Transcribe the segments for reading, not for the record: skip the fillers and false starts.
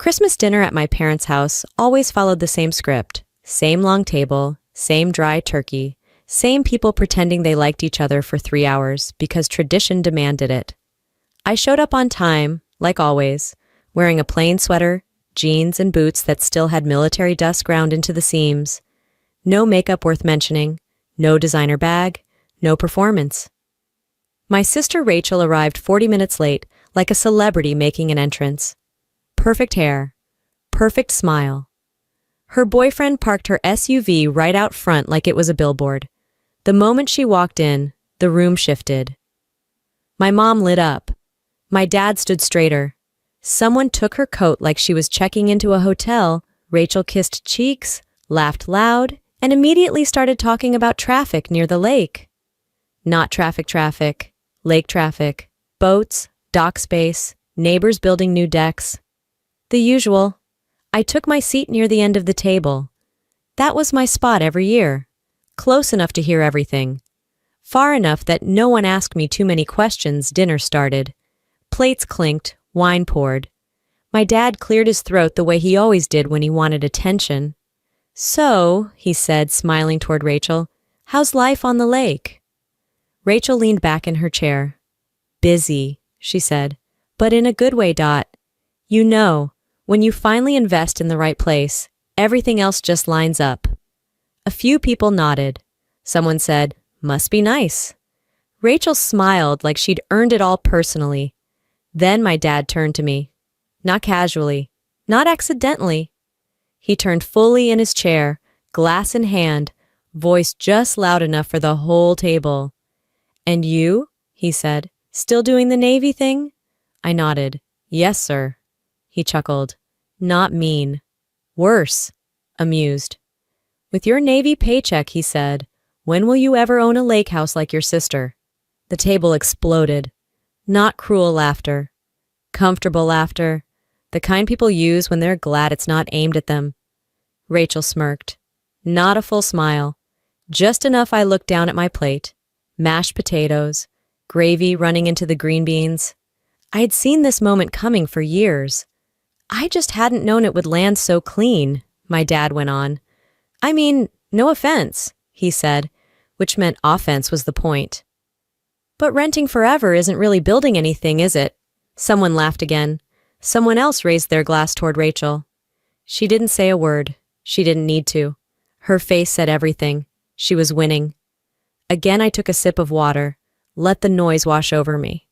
Christmas dinner at my parents' house always followed the same script. Same long table, same dry turkey, same people pretending they liked each other for 3 hours because tradition demanded it. I showed up on time, like always, wearing a plain sweater, jeans, and boots that still had military dust ground into the seams. No makeup worth mentioning, no designer bag, no performance. My sister Rachel arrived 40 minutes late, like a celebrity making an entrance. Perfect hair, perfect smile. Her boyfriend parked her SUV right out front like it was a billboard. The moment she walked in, the room shifted. My mom lit up. My dad stood straighter. Someone took her coat like she was checking into a hotel. Rachel kissed cheeks, laughed loud, and immediately started talking about traffic near the lake. Not traffic, lake traffic, boats, dock space, neighbors building new decks. The usual. I took my seat near the end of the table. That was my spot every year. Close enough to hear everything. Far enough that no one asked me too many questions. Dinner started. Plates clinked, wine poured. My dad cleared his throat the way he always did when he wanted attention. "So," he said, smiling toward Rachel, "how's life on the lake?" Rachel leaned back in her chair. "Busy," she said, "but in a good way, Dot. You know, when you finally invest in the right place, everything else just lines up." A few people nodded. Someone said, "Must be nice." Rachel smiled like she'd earned it all personally. Then my dad turned to me. Not casually, not accidentally. He turned fully in his chair, glass in hand, voice just loud enough for the whole table. "And you?" he said. "Still doing the Navy thing?" I nodded. "Yes, sir." He chuckled. "Not mean. Worse." Amused. "With your Navy paycheck," he said, "when will you ever own a lake house like your sister?" The table exploded. Not cruel laughter. Comfortable laughter. The kind people use when they're glad it's not aimed at them. Rachel smirked. Not a full smile. Just enough I looked down at my plate. Mashed potatoes. Gravy running into the green beans. I had seen this moment coming for years. I just hadn't known it would land so clean, my dad went on. "I mean, no offense," he said, which meant offense was the point. "But renting forever isn't really building anything, is it?" Someone laughed again. Someone else raised their glass toward Rachel. She didn't say a word. She didn't need to. Her face said everything. She was winning. Again I took a sip of water, let the noise wash over me.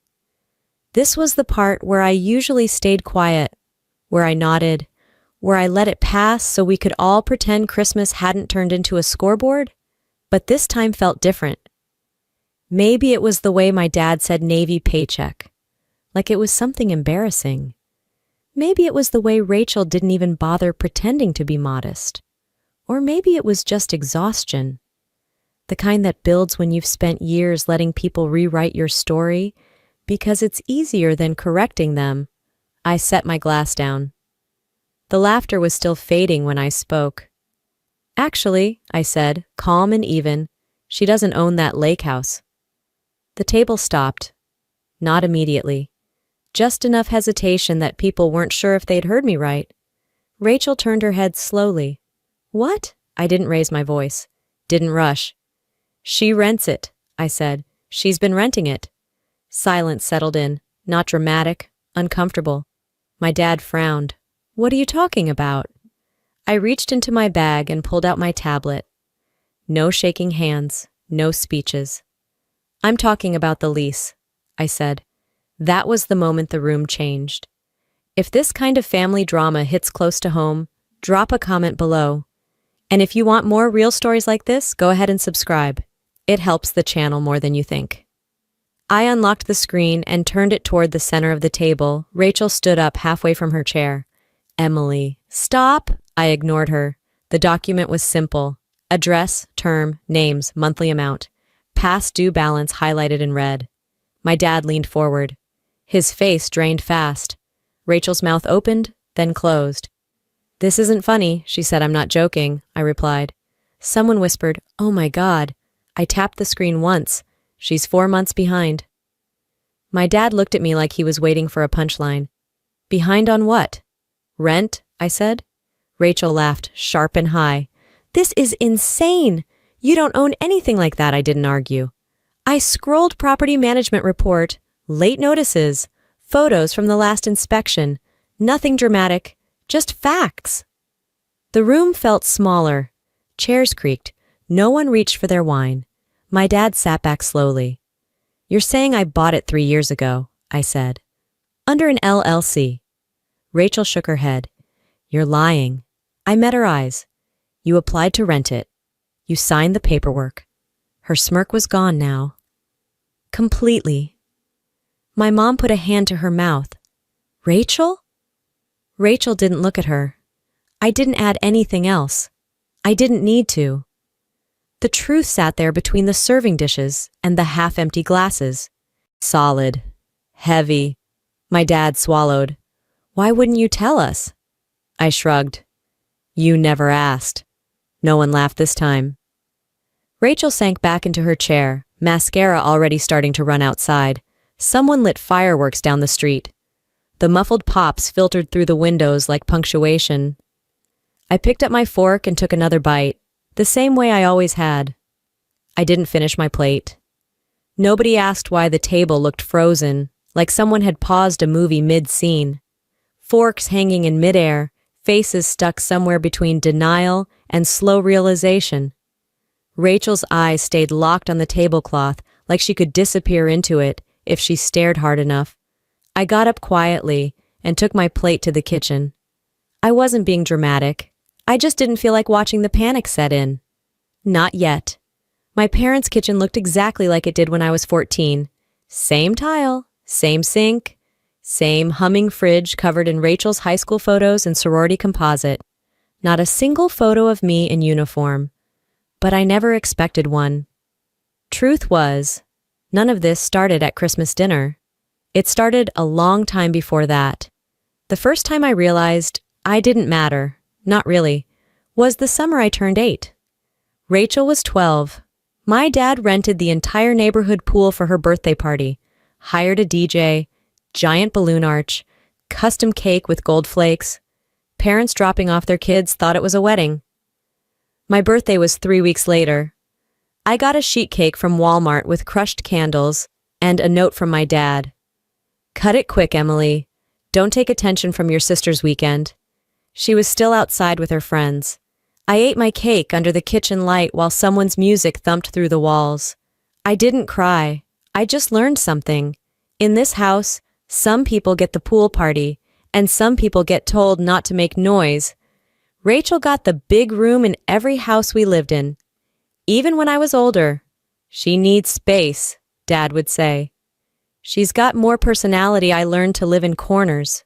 This was the part where I usually stayed quiet, where I nodded, where I let it pass so we could all pretend Christmas hadn't turned into a scoreboard, but this time felt different. Maybe it was the way my dad said Navy paycheck, like it was something embarrassing. Maybe it was the way Rachel didn't even bother pretending to be modest. Or maybe it was just exhaustion, the kind that builds when you've spent years letting people rewrite your story because it's easier than correcting them. I set my glass down. The laughter was still fading when I spoke. "Actually," I said, calm and even, "she doesn't own that lake house." The table stopped. Not immediately. Just enough hesitation that people weren't sure if they'd heard me right. Rachel turned her head slowly. "What?" I didn't raise my voice. Didn't rush. "She rents it," I said. "She's been renting it." Silence settled in, not dramatic, uncomfortable. My dad frowned. "What are you talking about?" I reached into my bag and pulled out my tablet. No shaking hands, no speeches. "I'm talking about the lease," I said. That was the moment the room changed. If this kind of family drama hits close to home, drop a comment below. And if you want more real stories like this, go ahead and subscribe. It helps the channel more than you think. I unlocked the screen and turned it toward the center of the table. Rachel stood up halfway from her chair. "Emily, stop!" I ignored her. The document was simple. Address, term, names, monthly amount. Past due balance highlighted in red. My dad leaned forward. His face drained fast. Rachel's mouth opened, then closed. "This isn't funny," she said. "I'm not joking," I replied. Someone whispered, "Oh my God." I tapped the screen once. "She's 4 months behind." My dad looked at me like he was waiting for a punchline. "Behind on what?" Rent, I said. Rachel laughed, sharp and high. This is insane! You don't own anything like that, I didn't argue. I scrolled property management report, late notices, photos from the last inspection. Nothing dramatic, just facts. The room felt smaller. Chairs creaked. No one reached for their wine. My dad sat back slowly. You're saying I bought it 3 years ago, I said. Under an LLC. Rachel shook her head. You're lying. I met her eyes. You applied to rent it. You signed the paperwork. Her smirk was gone now. Completely. My mom put a hand to her mouth. Rachel? Rachel didn't look at her. I didn't add anything else. I didn't need to. The truth sat there between the serving dishes and the half-empty glasses. Solid. Heavy. My dad swallowed. Why wouldn't you tell us? I shrugged. You never asked. No one laughed this time. Rachel sank back into her chair, mascara already starting to run outside. Someone lit fireworks down the street. The muffled pops filtered through the windows like punctuation. I picked up my fork and took another bite, the same way I always had. I didn't finish my plate. Nobody asked why the table looked frozen, like someone had paused a movie mid-scene. Forks hanging in midair, faces stuck somewhere between denial and slow realization. Rachel's eyes stayed locked on the tablecloth like she could disappear into it if she stared hard enough. I got up quietly and took my plate to the kitchen. I wasn't being dramatic. I just didn't feel like watching the panic set in. Not yet. My parents' kitchen looked exactly like it did when I was 14. Same tile, same sink, same humming fridge covered in Rachel's high school photos and sorority composite. Not a single photo of me in uniform. But I never expected one. Truth was, none of this started at Christmas dinner. It started a long time before that. The first time I realized I didn't matter, not really, was the summer I turned 8. Rachel was 12. My dad rented the entire neighborhood pool for her birthday party, hired a DJ, giant balloon arch, custom cake with gold flakes. Parents dropping off their kids thought it was a wedding. My birthday was 3 weeks later. I got a sheet cake from Walmart with crushed candles and a note from my dad. Cut it quick, Emily. Don't take attention from your sister's weekend. She was still outside with her friends. I ate my cake under the kitchen light while someone's music thumped through the walls. I didn't cry. I just learned something. In this house, some people get the pool party, and some people get told not to make noise. Rachel got the big room in every house we lived in. Even when I was older, she needs space, Dad would say. She's got more personality. I learned to live in corners.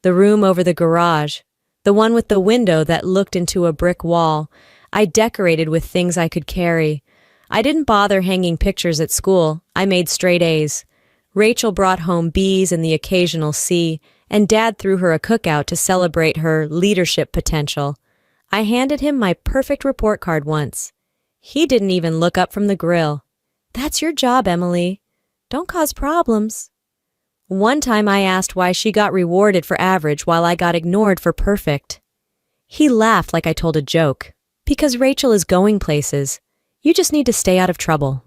The room over the garage, the one with the window that looked into a brick wall, I decorated with things I could carry. I didn't bother hanging pictures at school. I made straight A's. Rachel brought home B's and the occasional C, and Dad threw her a cookout to celebrate her leadership potential. I handed him my perfect report card once. He didn't even look up from the grill. That's your job, Emily. Don't cause problems. One time I asked why she got rewarded for average while I got ignored for perfect. He laughed like I told a joke. Because Rachel is going places. You just need to stay out of trouble.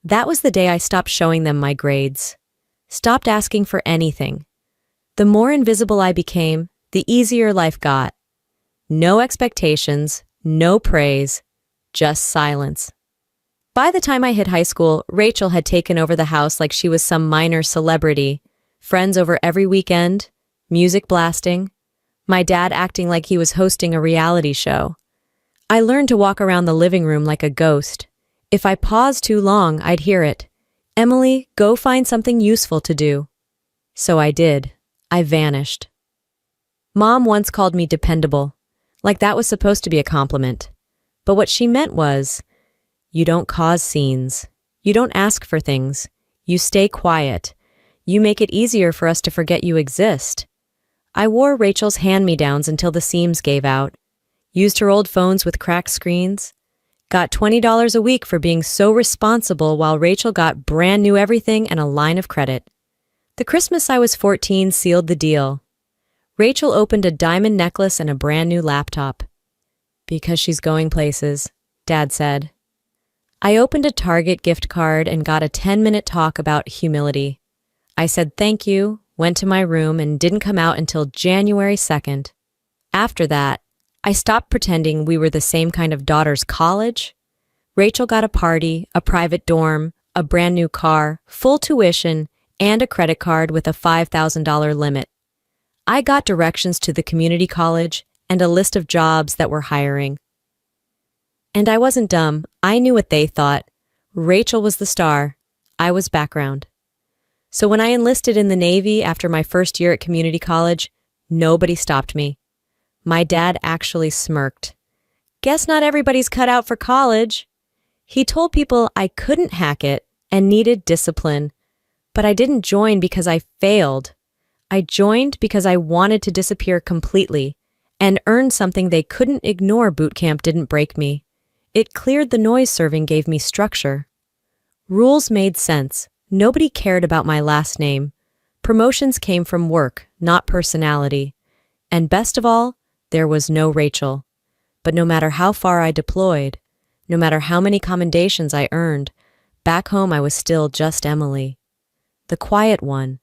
That was the day I stopped showing them my grades. Stopped asking for anything. The more invisible I became, the easier life got. No expectations, no praise, just silence. By the time I hit high school, Rachel had taken over the house like she was some minor celebrity. Friends over every weekend, music blasting, my dad acting like he was hosting a reality show. I learned to walk around the living room like a ghost. If I paused too long, I'd hear it. Emily, go find something useful to do. So I did. I vanished. Mom once called me dependable, like that was supposed to be a compliment. But what she meant was, you don't cause scenes. You don't ask for things. You stay quiet. You make it easier for us to forget you exist. I wore Rachel's hand-me-downs until the seams gave out. Used her old phones with cracked screens. Got $20 a week for being so responsible while Rachel got brand new everything and a line of credit. The Christmas I was 14 sealed the deal. Rachel opened a diamond necklace and a brand new laptop. Because she's going places, Dad said. I opened a Target gift card and got a 10-minute talk about humility. I said thank you, went to my room, and didn't come out until January 2nd. After that, I stopped pretending we were the same kind of daughter's college. Rachel got a party, a private dorm, a brand new car, full tuition, and a credit card with a $5,000 limit. I got directions to the community college and a list of jobs that were hiring. And I wasn't dumb. I knew what they thought. Rachel was the star. I was background. So when I enlisted in the Navy after my first year at community college, nobody stopped me. My dad actually smirked. Guess not everybody's cut out for college. He told people I couldn't hack it and needed discipline. But I didn't join because I failed. I joined because I wanted to disappear completely and earn something they couldn't ignore. Boot camp didn't break me. It cleared the noise. Serving gave me structure. Rules made sense. Nobody cared about my last name. Promotions came from work, not personality. And best of all, there was no Rachel. But no matter how far I deployed, no matter how many commendations I earned, back home I was still just Emily. The quiet one,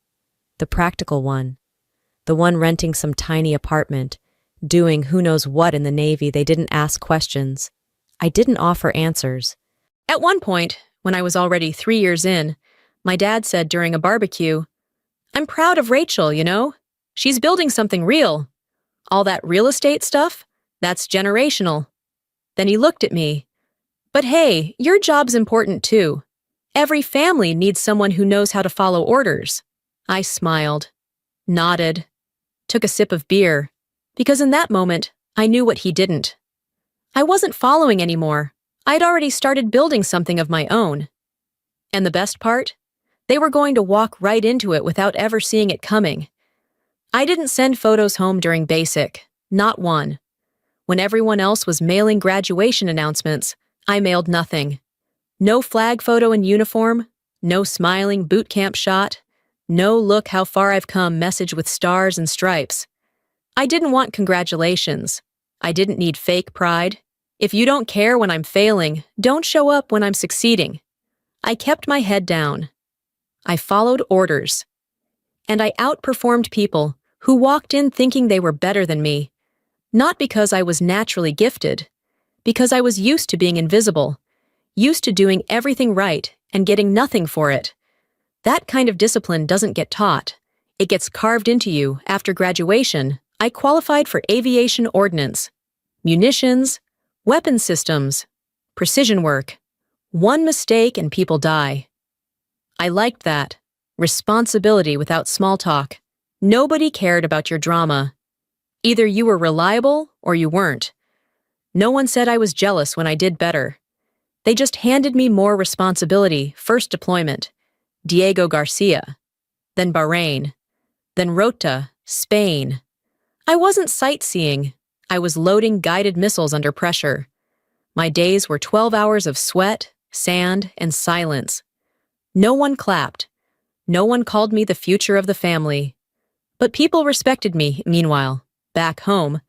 the practical one, the one renting some tiny apartment, doing who knows what in the Navy. They didn't ask questions. I didn't offer answers. At one point, when I was already 3 years in, my dad said during a barbecue, "I'm proud of Rachel, you know? She's building something real. All that real estate stuff, that's generational." Then he looked at me. "But hey, your job's important too. Every family needs someone who knows how to follow orders." I smiled, nodded, took a sip of beer, because in that moment, I knew what he didn't. I wasn't following anymore. I'd already started building something of my own. And the best part? They were going to walk right into it without ever seeing it coming. I didn't send photos home during basic, not one. When everyone else was mailing graduation announcements, I mailed nothing. No flag photo in uniform, no smiling boot camp shot, no look how far I've come message with stars and stripes. I didn't want congratulations. I didn't need fake pride. If you don't care when I'm failing, don't show up when I'm succeeding. I kept my head down. I followed orders. And I outperformed people who walked in thinking they were better than me. Not because I was naturally gifted, because I was used to being invisible, used to doing everything right and getting nothing for it. That kind of discipline doesn't get taught. It gets carved into you. After graduation, I qualified for aviation ordnance, munitions, weapon systems, precision work. One mistake and people die. I liked that. Responsibility without small talk. Nobody cared about your drama. Either you were reliable or you weren't. No one said I was jealous when I did better. They just handed me more responsibility. First deployment, Diego Garcia. Then Bahrain. Then Rota, Spain. I wasn't sightseeing. I was loading guided missiles under pressure. My days were 12 hours of sweat, sand, and silence. No one clapped. No one called me the future of the family. But people respected me. Meanwhile, back home,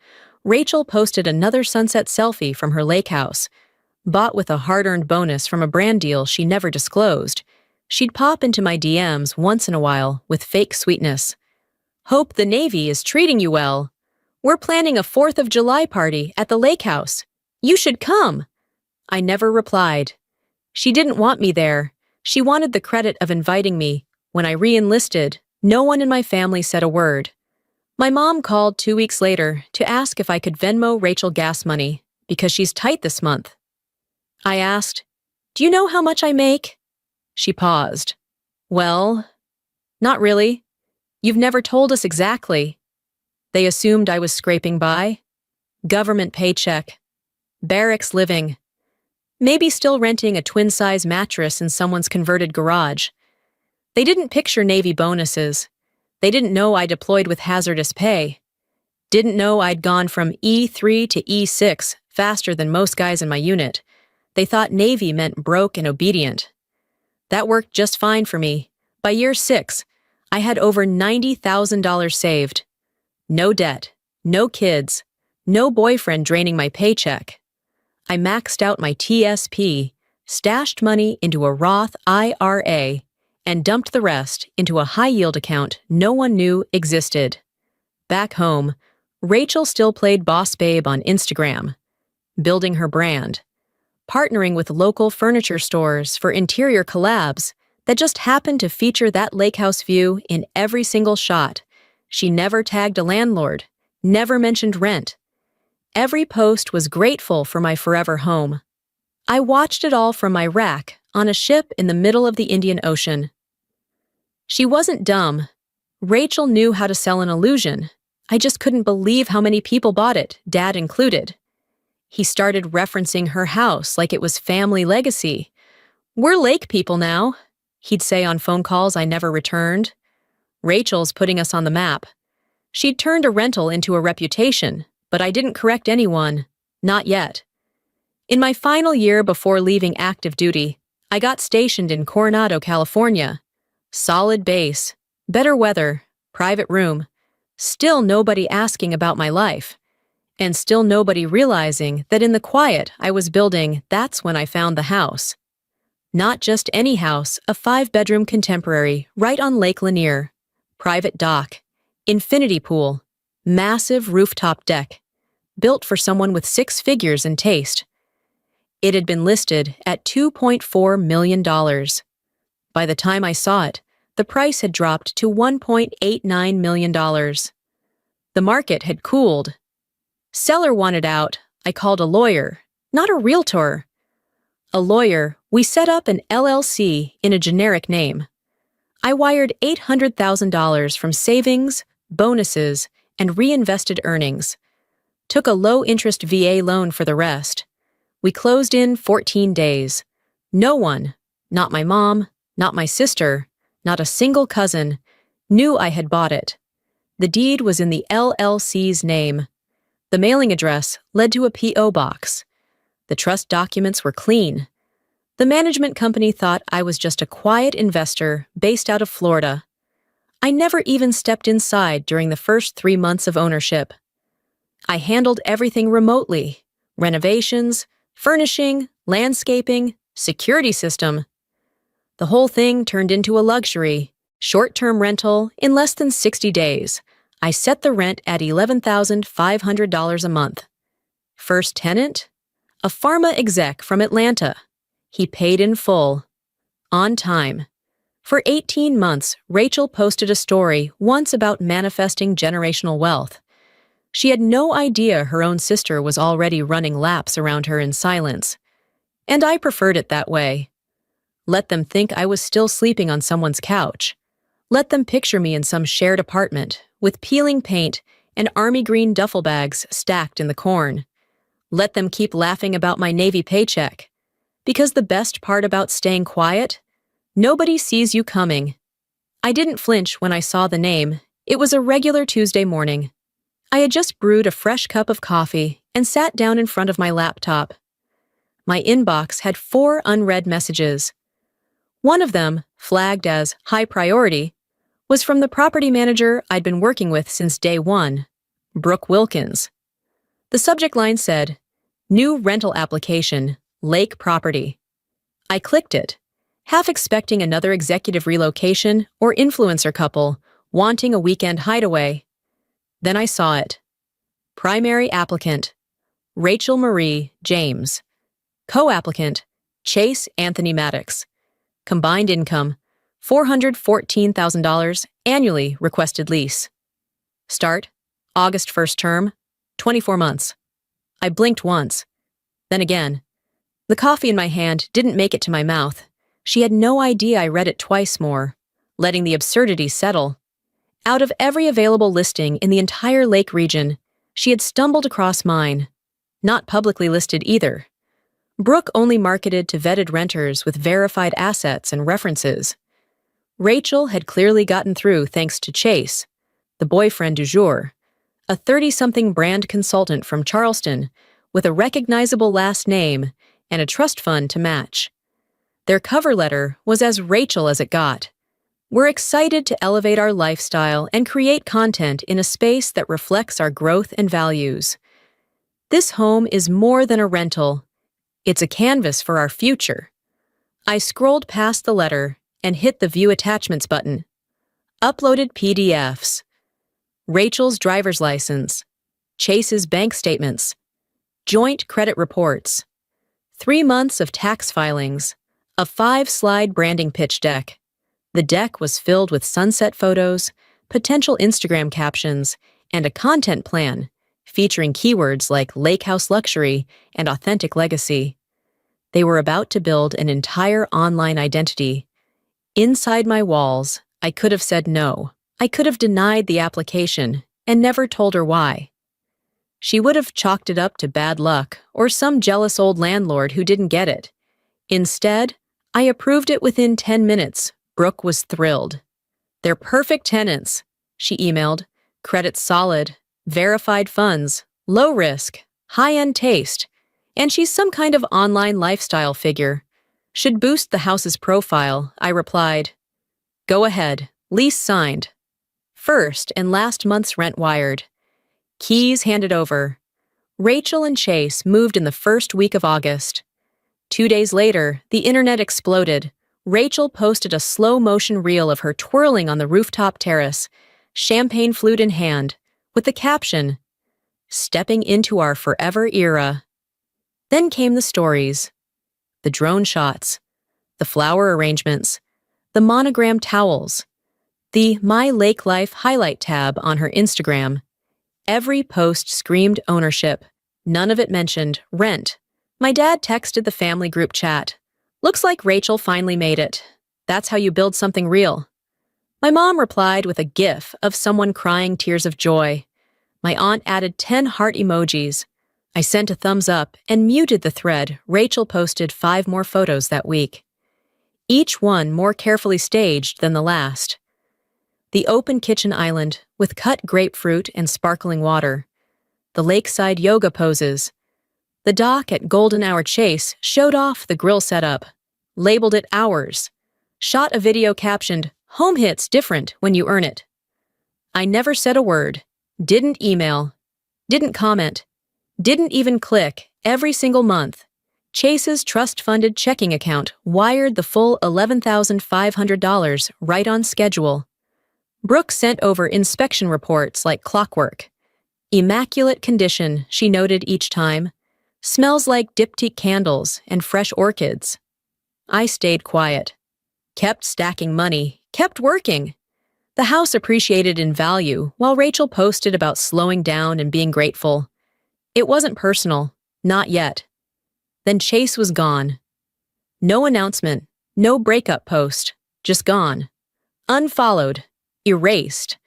Rachel posted another sunset selfie from her lake house, bought with a hard-earned bonus from a brand deal she never disclosed. She'd pop into my DMs once in a while with fake sweetness. "Hope the Navy is treating you well. We're planning a 4th of July party at the lake house. You should come." I never replied. She didn't want me there. She wanted the credit of inviting me. When I re-enlisted, no one in my family said a word. My mom called 2 weeks later to ask if I could Venmo Rachel gas money because she's tight this month. I asked, "Do you know how much I make?" She paused. "Well, not really. You've never told us exactly." They assumed I was scraping by. Government paycheck. Barracks living. Maybe still renting a twin-size mattress in someone's converted garage. They didn't picture Navy bonuses. They didn't know I deployed with hazardous pay. Didn't know I'd gone from E3 to E6 faster than most guys in my unit. They thought Navy meant broke and obedient. That worked just fine for me. By year 6, I had over $90,000 saved. No debt, no kids, no boyfriend draining my paycheck. I maxed out my TSP, stashed money into a Roth IRA, and dumped the rest into a high-yield account no one knew existed. Back home, Rachel still played Boss Babe on Instagram, building her brand, partnering with local furniture stores for interior collabs that just happened to feature that lake house view in every single shot. She never tagged a landlord, never mentioned rent. Every post was grateful for my forever home. I watched it all from my rack on a ship in the middle of the Indian Ocean. She wasn't dumb. Rachel knew how to sell an illusion. I just couldn't believe how many people bought it, Dad included. He started referencing her house like it was family legacy. "We're lake people now," he'd say on phone calls I never returned. "Rachel's putting us on the map." She'd turned a rental into a reputation, but I didn't correct anyone. Not yet. In my final year before leaving active duty, I got stationed in Coronado, California. Solid base, better weather, private room. Still nobody asking about my life. And still nobody realizing that in the quiet I was building, that's when I found the house. Not just any house, a 5-bedroom contemporary right on Lake Lanier. Private dock, infinity pool, massive rooftop deck. Built for someone with 6 figures in taste. It had been listed at $2.4 million. By the time I saw it, the price had dropped to $1.89 million. The market had cooled. Seller wanted out. I called a lawyer, not a realtor. A lawyer, we set up an LLC in a generic name. I wired $800,000 from savings, bonuses, and reinvested earnings. Took a low-interest VA loan for the rest. We closed in 14 days. No one, not my mom, not my sister, not a single cousin, knew I had bought it. The deed was in the LLC's name. The mailing address led to a P.O. box. The trust documents were clean. The management company thought I was just a quiet investor based out of Florida. I never even stepped inside during the first 3 months of ownership. I handled everything remotely: renovations, furnishing, landscaping, security system. The whole thing turned into a luxury, short-term rental in less than 60 days. I set the rent at $11,500 a month. First tenant? A pharma exec from Atlanta. He paid in full. On time. For 18 months, Rachel posted a story once about manifesting generational wealth. She had no idea her own sister was already running laps around her in silence. And I preferred it that way. Let them think I was still sleeping on someone's couch. Let them picture me in some shared apartment, with peeling paint and army green duffel bags stacked in the corn. Let them keep laughing about my Navy paycheck. Because the best part about staying quiet? Nobody sees you coming. I didn't flinch when I saw the name. It was a regular Tuesday morning. I had just brewed a fresh cup of coffee and sat down in front of my laptop. My inbox had 4 unread messages. One of them, flagged as high priority, was from the property manager I'd been working with since day one, Brooke Wilkins. The subject line said, "New rental application, Lake Property." I clicked it, half expecting another executive relocation or influencer couple wanting a weekend hideaway. Then I saw it. Primary applicant, Rachel Marie James. Co-applicant, Chase Anthony Maddox. Combined income, $414,000 annually requested lease. Start, August 1st term, 24 months. I blinked once. Then again. The coffee in my hand didn't make it to my mouth. She had no idea I read it twice more, letting the absurdity settle. Out of every available listing in the entire lake region, she had stumbled across mine. Not publicly listed either. Brooke only marketed to vetted renters with verified assets and references. Rachel had clearly gotten through thanks to Chase, the boyfriend du jour, a 30-something brand consultant from Charleston with a recognizable last name and a trust fund to match. Their cover letter was as Rachel as it got. We're excited to elevate our lifestyle and create content in a space that reflects our growth and values. This home is more than a rental. It's a canvas for our future. I scrolled past the letter and hit the View Attachments button. Uploaded PDFs. Rachel's driver's license. Chase's bank statements. Joint credit reports. 3 months of tax filings. A 5-slide branding pitch deck. The deck was filled with sunset photos, potential Instagram captions, and a content plan featuring keywords like lake house luxury and authentic legacy. They were about to build an entire online identity. Inside my walls, I could have said no. I could have denied the application and never told her why. She would have chalked it up to bad luck or some jealous old landlord who didn't get it. Instead, I approved it within 10 minutes. Brooke was thrilled. "They're perfect tenants," she emailed. "Credit solid, verified funds, low risk, high-end taste, and she's some kind of online lifestyle figure. Should boost the house's profile," I replied. "Go ahead, lease signed. First and last month's rent wired. Keys handed over." Rachel and Chase moved in the first week of August. 2 days later, the internet exploded. Rachel posted a slow-motion reel of her twirling on the rooftop terrace, champagne flute in hand, with the caption, "Stepping into our forever era." Then came the stories. The drone shots, the flower arrangements, the monogram towels, the My Lake Life highlight tab on her Instagram. Every post screamed ownership. None of it mentioned rent. My dad texted the family group chat. "Looks like Rachel finally made it. That's how you build something real." My mom replied with a gif of someone crying tears of joy. My aunt added 10 heart emojis. I sent a thumbs up and muted the thread. Rachel posted 5 more photos that week, each one more carefully staged than the last. The open kitchen island with cut grapefruit and sparkling water. The lakeside yoga poses. The dock at Golden Hour Chase showed off the grill setup, labeled it ours, shot a video captioned, "Home hits different when you earn it." I never said a word, didn't email, didn't comment, didn't even click. Every single month, Chase's trust-funded checking account wired the full $11,500 right on schedule. Brooke sent over inspection reports like clockwork. "Immaculate condition," she noted each time. "Smells like diptyque candles and fresh orchids." I stayed quiet. Kept stacking money, kept working. The house appreciated in value while Rachel posted about slowing down and being grateful. It wasn't personal, not yet. Then Chase was gone. No announcement, no breakup post, just gone. Unfollowed, erased.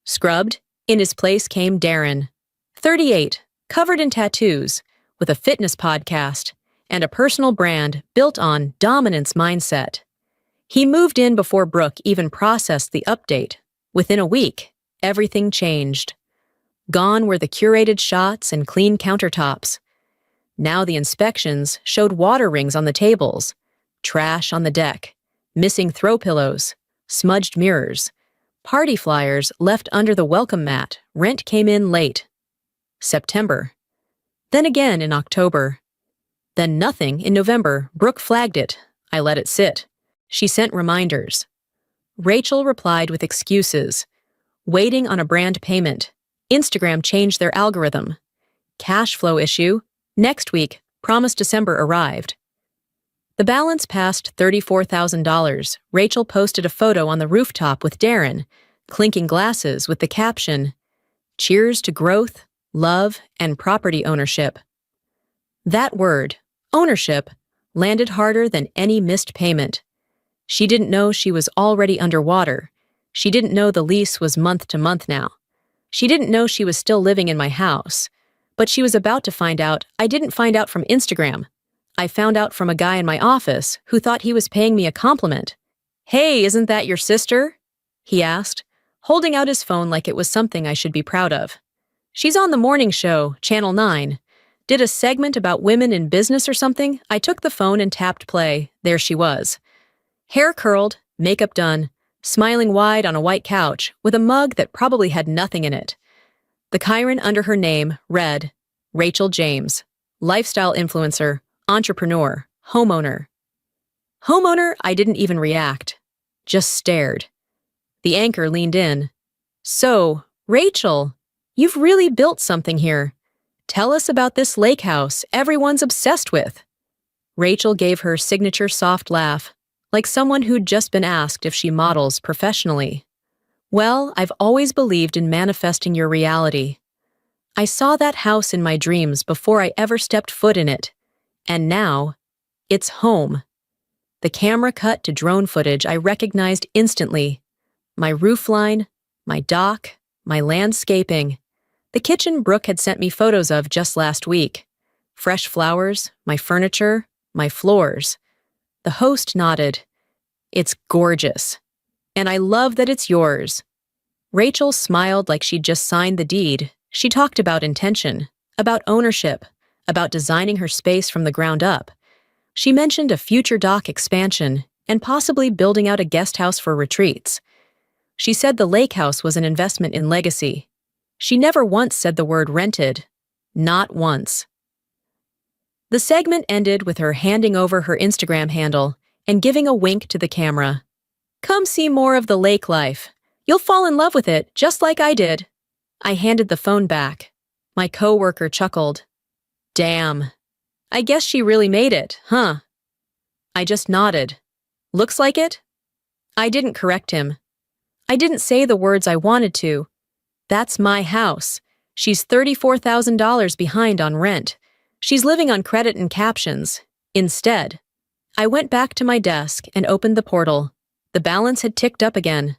Scrubbed, in his place came Darren. 38, covered in tattoos, with a fitness podcast and a personal brand built on dominance mindset. He moved in before Brooke even processed the update. Within a week, everything changed. Gone were the curated shots and clean countertops. Now the inspections showed water rings on the tables, trash on the deck, missing throw pillows, smudged mirrors, party flyers left under the welcome mat. Rent came in late. September. Then again in October. Then nothing in November. Brooke flagged it. I let it sit. She sent reminders. Rachel replied with excuses. Waiting on a brand payment. Instagram changed their algorithm. Cash flow issue. Next week, promised December arrived. The balance passed $34,000. Rachel posted a photo on the rooftop with Darren, clinking glasses with the caption, "Cheers to growth, love, and property ownership." That word, ownership, landed harder than any missed payment. She didn't know she was already underwater. She didn't know the lease was month to month now. She didn't know she was still living in my house. But she was about to find out. I didn't find out from Instagram. I found out from a guy in my office who thought he was paying me a compliment. "Hey, isn't that your sister?" he asked, holding out his phone like it was something I should be proud of. "She's on the morning show, Channel 9. Did a segment about women in business or something." I took the phone and tapped play. There she was. Hair curled, makeup done, smiling wide on a white couch with a mug that probably had nothing in it. The Chiron under her name read, Rachel James, lifestyle influencer, entrepreneur, homeowner. Homeowner, I didn't even react, just stared. The anchor leaned in. So, Rachel, you've really built something here. Tell us about this lake house everyone's obsessed with. Rachel gave her signature soft laugh, like someone who'd just been asked if she models professionally. Well, I've always believed in manifesting your reality. I saw that house in my dreams before I ever stepped foot in it. And now, it's home. The camera cut to drone footage I recognized instantly. My roofline, my dock, my landscaping. The kitchen Brooke had sent me photos of just last week. Fresh flowers, my furniture, my floors. The host nodded. It's gorgeous. And I love that it's yours. Rachel smiled like she'd just signed the deed. She talked about intention, about ownership, about designing her space from the ground up. She mentioned a future dock expansion and possibly building out a guest house for retreats. She said the lake house was an investment in legacy. She never once said the word rented. Not once. The segment ended with her handing over her Instagram handle and giving a wink to the camera. Come see more of the lake life. You'll fall in love with it, just like I did. I handed the phone back. My coworker chuckled. Damn. I guess she really made it, huh? I just nodded. Looks like it? I didn't correct him. I didn't say the words I wanted to. That's my house. She's $34,000 behind on rent. She's living on credit and captions. Instead, I went back to my desk and opened the portal. The balance had ticked up again.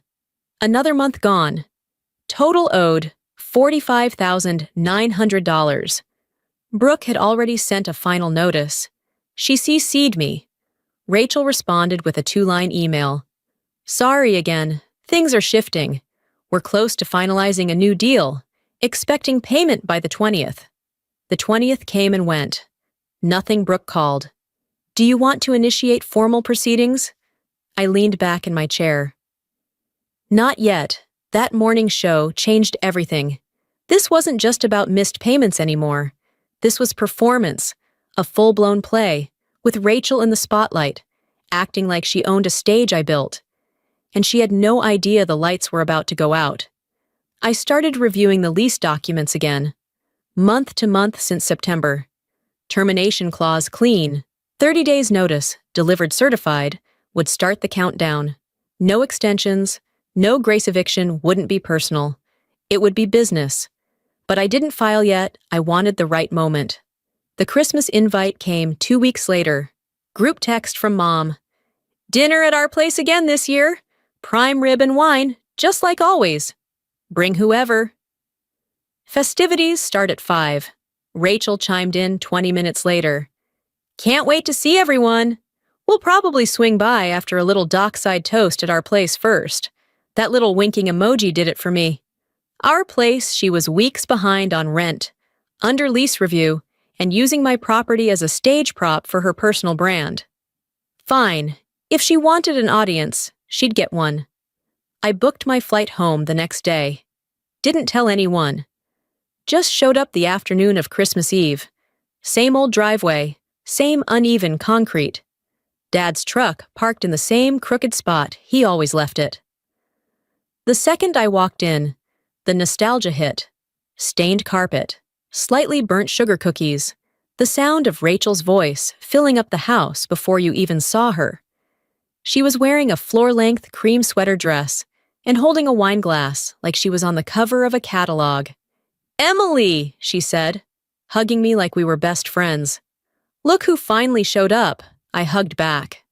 Another month gone. Total owed $45,900. Brooke had already sent a final notice. She CC'd me. Rachel responded with a 2-line email. Sorry again. Things are shifting. We're close to finalizing a new deal, expecting payment by the 20th. The 20th came and went. Nothing Brooke called. Do you want to initiate formal proceedings? I leaned back in my chair. Not yet. That morning show changed everything. This wasn't just about missed payments anymore. This was performance, a full-blown play, with Rachel in the spotlight, acting like she owned a stage I built. And she had no idea the lights were about to go out. I started reviewing the lease documents again. Month to month since September. Termination clause clean. 30 days notice, delivered certified, would start the countdown. No extensions, no grace eviction wouldn't be personal. It would be business. But I didn't file yet. I wanted the right moment. The Christmas invite came 2 weeks later. Group text from Mom. Dinner at our place again this year. Prime rib and wine, just like always. Bring whoever. Festivities start at 5. Rachel chimed in 20 minutes later. Can't wait to see everyone. We'll probably swing by after a little dockside toast at our place first. That little winking emoji did it for me. Our place, she was weeks behind on rent, under lease review, and using my property as a stage prop for her personal brand. Fine. If she wanted an audience, she'd get one. I booked my flight home the next day. Didn't tell anyone. Just showed up the afternoon of Christmas Eve. Same old driveway, same uneven concrete. Dad's truck parked in the same crooked spot he always left it. The second I walked in, the nostalgia hit. Stained carpet, slightly burnt sugar cookies, the sound of Rachel's voice filling up the house before you even saw her. She was wearing a floor-length cream sweater dress and holding a wine glass like she was on the cover of a catalog. Emily, she said, hugging me like we were best friends. Look who finally showed up, I hugged back.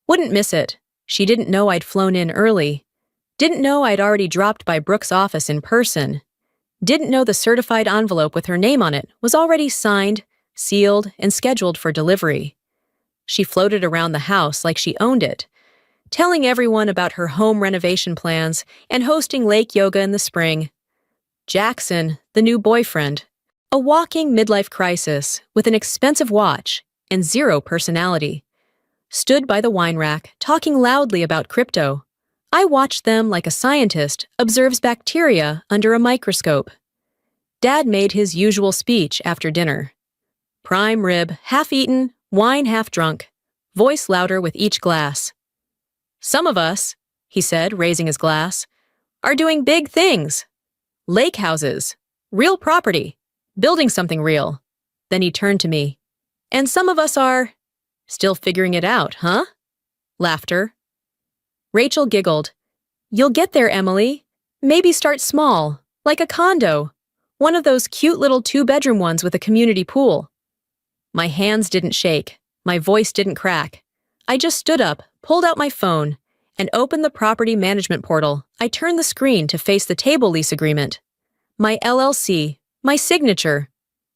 Wouldn't miss it. She didn't know I'd flown in early. Didn't know I'd already dropped by Brooke's office in person. Didn't know the certified envelope with her name on it was already signed, sealed, and scheduled for delivery. She floated around the house like she owned it, telling everyone about her home renovation plans and hosting lake yoga in the spring. Jackson, the new boyfriend, a walking midlife crisis with an expensive watch and zero personality, stood by the wine rack talking loudly about crypto. I watched them like a scientist observes bacteria under a microscope. Dad made his usual speech after dinner. Prime rib, half eaten, wine half drunk, voice louder with each glass. Some of us, he said, raising his glass, are doing big things. Lake houses, real property, building something real. Then he turned to me. And some of us are still figuring it out, huh? Laughter. Rachel giggled. You'll get there, Emily. Maybe start small, like a condo. One of those cute little 2-bedroom ones with a community pool. My hands didn't shake. My voice didn't crack. I just stood up, pulled out my phone, and opened the property management portal. I turned the screen to face the table lease agreement. My LLC, my signature,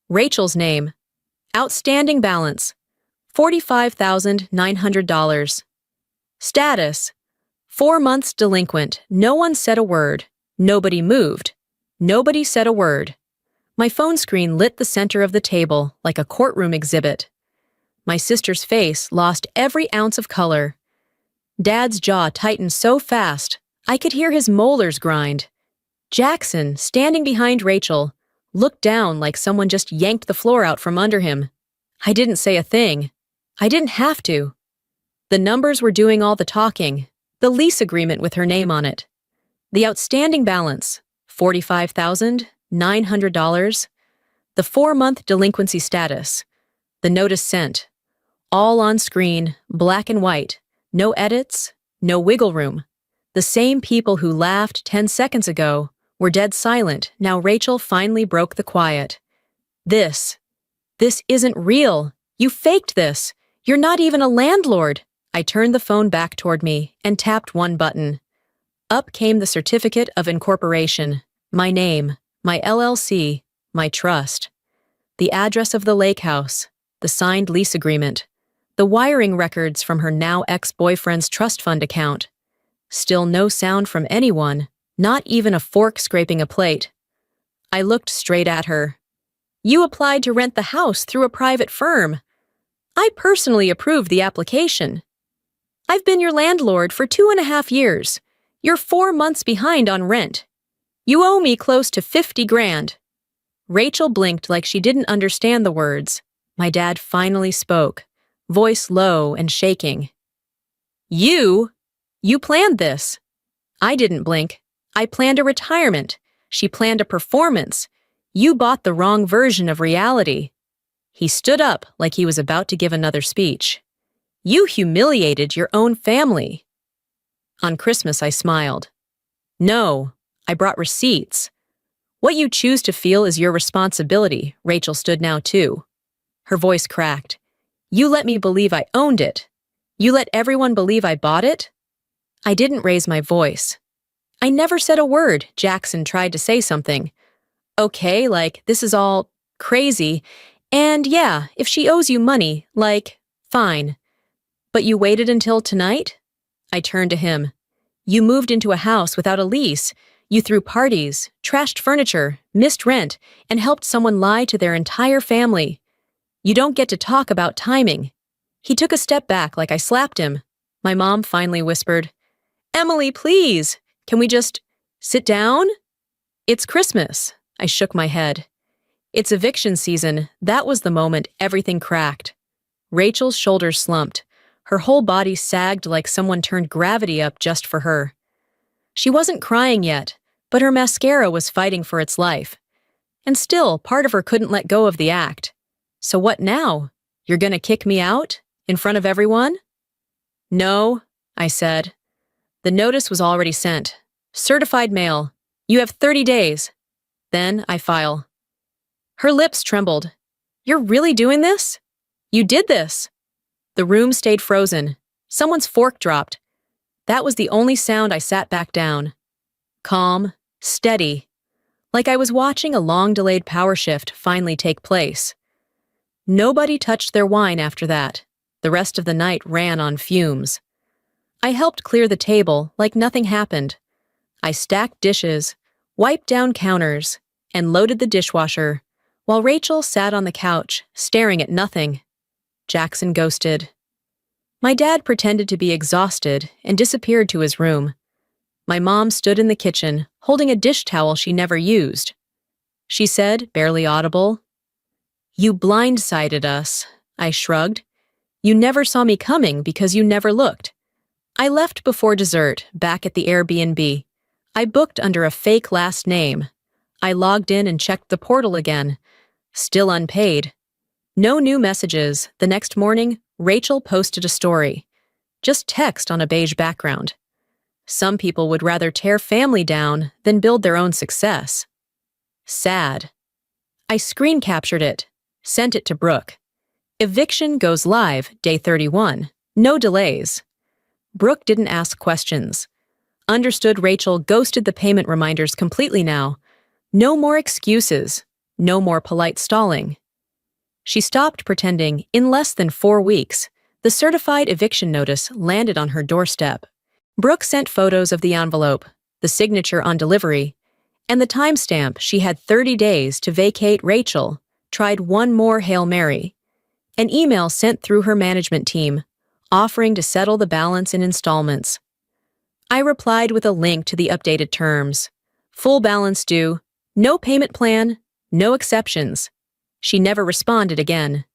Rachel's name. Outstanding balance, $45,900. Status, 4 months delinquent. No one said a word. Nobody moved. Nobody said a word. My phone screen lit the center of the table like a courtroom exhibit. My sister's face lost every ounce of color. Dad's jaw tightened so fast, I could hear his molars grind. Jackson, standing behind Rachel, looked down like someone just yanked the floor out from under him. I didn't say a thing. I didn't have to. The numbers were doing all the talking. The lease agreement with her name on it. The outstanding balance, $45,900. The 4-month delinquency status. The notice sent. All on screen, black and white. No edits, no wiggle room. The same people who laughed 10 seconds ago were dead silent. Now Rachel finally broke the quiet. This isn't real. You faked this. You're not even a landlord. I turned the phone back toward me and tapped one button. Up came the certificate of incorporation, my name, my LLC, my trust. The address of the lake house, the signed lease agreement, the wiring records from her now ex-boyfriend's trust fund account. Still no sound from anyone, not even a fork scraping a plate. I looked straight at her. You applied to rent the house through a private firm. I personally approved the application. I've been your landlord for 2.5 years. You're 4 months behind on rent. You owe me close to 50 grand. Rachel blinked like she didn't understand the words. My dad finally spoke, voice low and shaking. You planned this. I didn't blink. I planned a retirement. She planned a performance. You bought the wrong version of reality. He stood up like he was about to give another speech. You humiliated your own family. On Christmas, I smiled. No, I brought receipts. What you choose to feel is your responsibility. Rachel stood now too. Her voice cracked. You let me believe I owned it. You let everyone believe I bought it? I didn't raise my voice. I never said a word. Jackson tried to say something. Okay, like, this is all crazy. And yeah, if she owes you money, like, fine. But you waited until tonight? I turned to him. You moved into a house without a lease. You threw parties, trashed furniture, missed rent, and helped someone lie to their entire family. You don't get to talk about timing. He took a step back like I slapped him. My mom finally whispered, Emily, please, can we just sit down? It's Christmas. I shook my head. It's eviction season. That was the moment everything cracked. Rachel's shoulders slumped. Her whole body sagged like someone turned gravity up just for her. She wasn't crying yet, but her mascara was fighting for its life. And still, part of her couldn't let go of the act. So what now? You're gonna kick me out? In front of everyone? No, I said. The notice was already sent. Certified mail. You have 30 days. Then I file. Her lips trembled. You're really doing this? You did this. The room stayed frozen. Someone's fork dropped. That was the only sound. I sat back down. Calm, steady, like I was watching a long-delayed power shift finally take place. Nobody touched their wine after that. The rest of the night ran on fumes. I helped clear the table like nothing happened. I stacked dishes, wiped down counters, and loaded the dishwasher, while Rachel sat on the couch, staring at nothing. Jackson ghosted. My dad pretended to be exhausted and disappeared to his room. My mom stood in the kitchen, holding a dish towel she never used. She said, barely audible, "You blindsided us." I shrugged. "You never saw me coming because you never looked." I left before dessert, back at the Airbnb. I booked under a fake last name. I logged in and checked the portal again. Still unpaid. No new messages. The next morning, Rachel posted a story. Just text on a beige background. Some people would rather tear family down than build their own success. Sad. I screen captured it, sent it to Brooke. Eviction goes live, day 31. No delays. Brooke didn't ask questions. Understood Rachel ghosted the payment reminders completely now. No more excuses. No more polite stalling. She stopped pretending. In less than 4 weeks, the certified eviction notice landed on her doorstep. Brooke sent photos of the envelope, the signature on delivery, and the timestamp. She had 30 days to vacate. Rachel tried one more Hail Mary. An email sent through her management team, offering to settle the balance in installments. I replied with a link to the updated terms. Full balance due, no payment plan, no exceptions. She never responded again.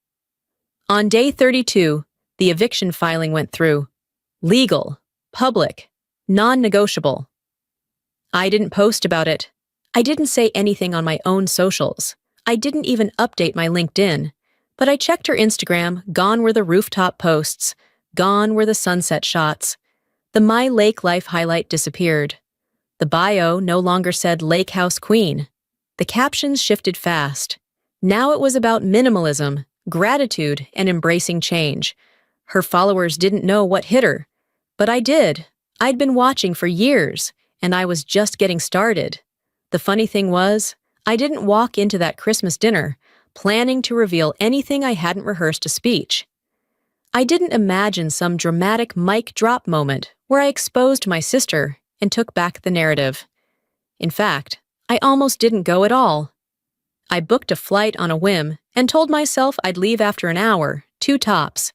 On day 32, the eviction filing went through. Legal, public, non-negotiable. I didn't post about it. I didn't say anything on my own socials. I didn't even update my LinkedIn. But I checked her Instagram. Gone were the rooftop posts. Gone were the sunset shots. The My Lake Life highlight disappeared. The bio no longer said Lake House Queen. The captions shifted fast. Now it was about minimalism, gratitude, and embracing change. Her followers didn't know what hit her. But I did. I'd been watching for years, and I was just getting started. The funny thing was, I didn't walk into that Christmas dinner planning to reveal anything I hadn't rehearsed a speech. I didn't imagine some dramatic mic drop moment where I exposed my sister and took back the narrative. In fact, I almost didn't go at all. I booked a flight on a whim and told myself I'd leave after an hour, 2 tops.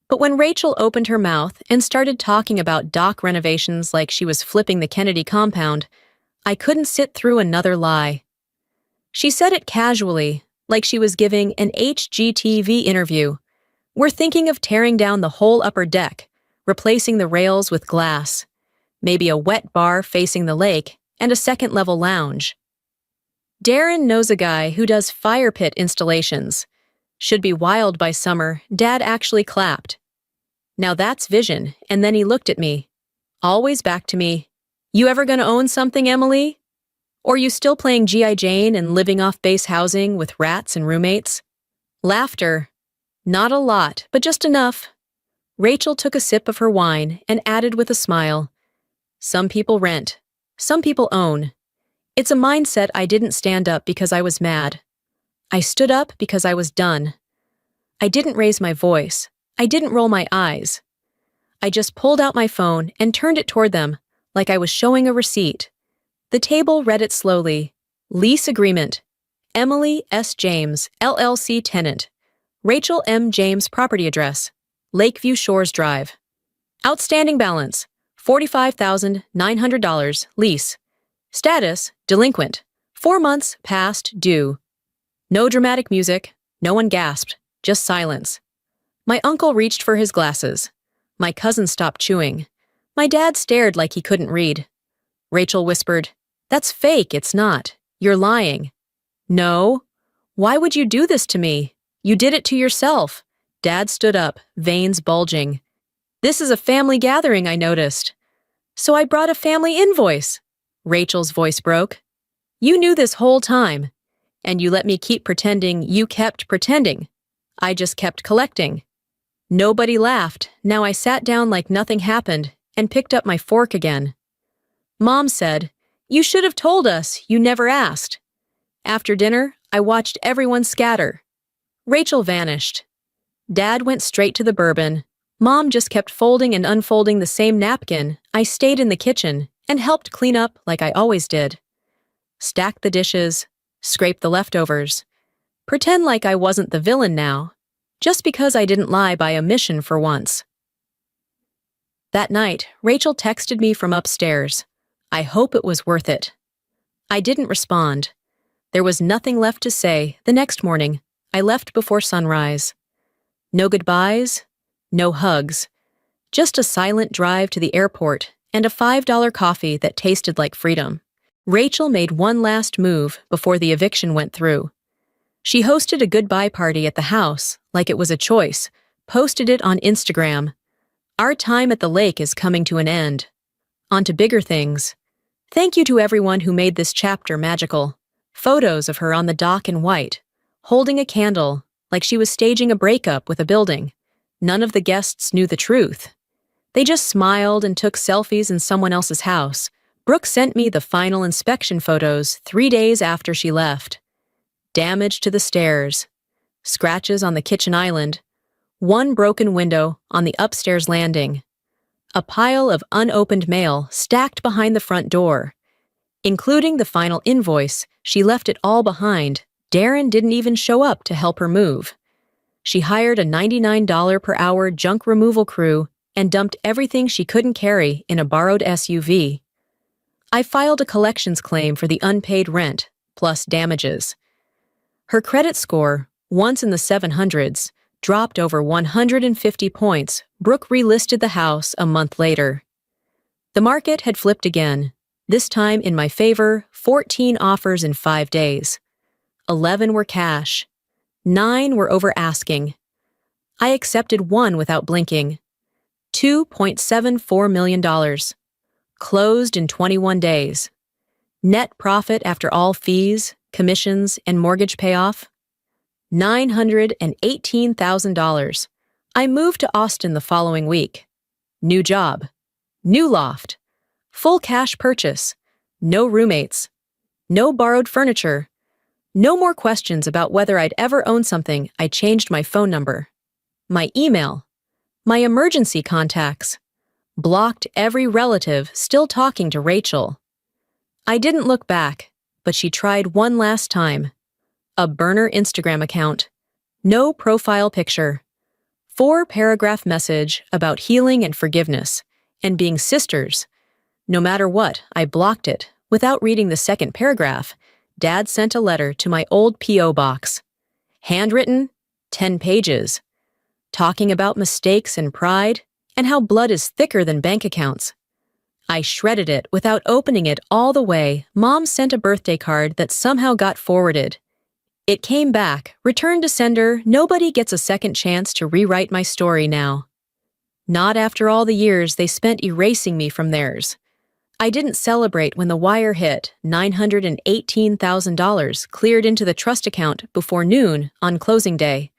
But when Rachel opened her mouth and started talking about dock renovations like she was flipping the Kennedy compound, I couldn't sit through another lie. She said it casually, like she was giving an HGTV interview. "We're thinking of tearing down the whole upper deck, replacing the rails with glass, maybe a wet bar facing the lake, and a second-level lounge. Darren knows a guy who does fire pit installations. Should be wild by summer." Dad actually clapped. Now that's vision, and then he looked at me. Always back to me. "You ever gonna own something, Emily? Or you still playing G.I. Jane and living off base housing with rats and roommates?" Laughter. Not a lot, but just enough. Rachel took a sip of her wine and added with a smile. "Some people rent. Some people own. It's a mindset." I didn't stand up because I was mad. I stood up because I was done. I didn't raise my voice. I didn't roll my eyes. I just pulled out my phone and turned it toward them, like I was showing a receipt. The table read it slowly. Lease agreement. Emily S. James, LLC tenant. Rachel M. James property address. Lakeview Shores Drive. Outstanding balance. $45,900. Lease. Status, delinquent. 4 months past due. No dramatic music. No one gasped. Just silence. My uncle reached for his glasses. My cousin stopped chewing. My dad stared like he couldn't read. Rachel whispered, "That's fake, it's not. You're lying." "No. Why would you do this to me? You did it to yourself." Dad stood up, veins bulging. "This is a family gathering," I noticed. "So I brought a family invoice." Rachel's voice broke. "You knew this whole time, and you let me keep pretending you kept pretending. I just kept collecting." Nobody laughed. Now I sat down like nothing happened and picked up my fork again. Mom said, "You should have told us. You never asked." After dinner, I watched everyone scatter. Rachel vanished. Dad went straight to the bourbon. Mom just kept folding and unfolding the same napkin. I stayed in the kitchen and helped clean up like I always did. Stack the dishes, scrape the leftovers. Pretend like I wasn't the villain now, just because I didn't lie by omission for once. That night, Rachel texted me from upstairs. I hope it was worth it. I didn't respond. There was nothing left to say. The next morning, I left before sunrise. No goodbyes, no hugs, just a silent drive to the airport and a $5 coffee that tasted like freedom. Rachel made one last move before the eviction went through. She hosted a goodbye party at the house like it was a choice, posted it on Instagram. Our time at the lake is coming to an end. On to bigger things. Thank you to everyone who made this chapter magical. Photos of her on the dock in white, holding a candle like she was staging a breakup with a building. None of the guests knew the truth. They just smiled and took selfies in someone else's house. Brooke sent me the final inspection photos 3 days after she left. Damage to the stairs, scratches on the kitchen island, one broken window on the upstairs landing, a pile of unopened mail stacked behind the front door. Including the final invoice, she left it all behind. Darren didn't even show up to help her move. She hired a $99 per hour junk removal crew and dumped everything she couldn't carry in a borrowed SUV. I filed a collections claim for the unpaid rent, plus damages. Her credit score, once in the 700s, dropped over 150 points. Brooke relisted the house a month later. The market had flipped again, this time in my favor. 14 offers in 5 days. 11 were cash. 9 were over asking. I accepted one without blinking. $2.74 million. Closed in 21 days. Net profit after all fees, commissions, and mortgage payoff? $918,000. I moved to Austin the following week. New job. New loft. Full cash purchase. No roommates. No borrowed furniture. No more questions about whether I'd ever own something. I changed my phone number. My email. My emergency contacts. Blocked every relative still talking to Rachel. I didn't look back, but she tried one last time. A burner Instagram account. No profile picture. 4-paragraph message about healing and forgiveness, and being sisters. No matter what, I blocked it. Without reading the second paragraph, Dad sent a letter to my old P.O. box. Handwritten, 10 pages. Talking about mistakes and pride, and how blood is thicker than bank accounts. I shredded it without opening it all the way. Mom sent a birthday card that somehow got forwarded. It came back, returned to sender. Nobody gets a second chance to rewrite my story now. Not after all the years they spent erasing me from theirs. I didn't celebrate when the wire hit. $918,000 cleared into the trust account before noon on closing day.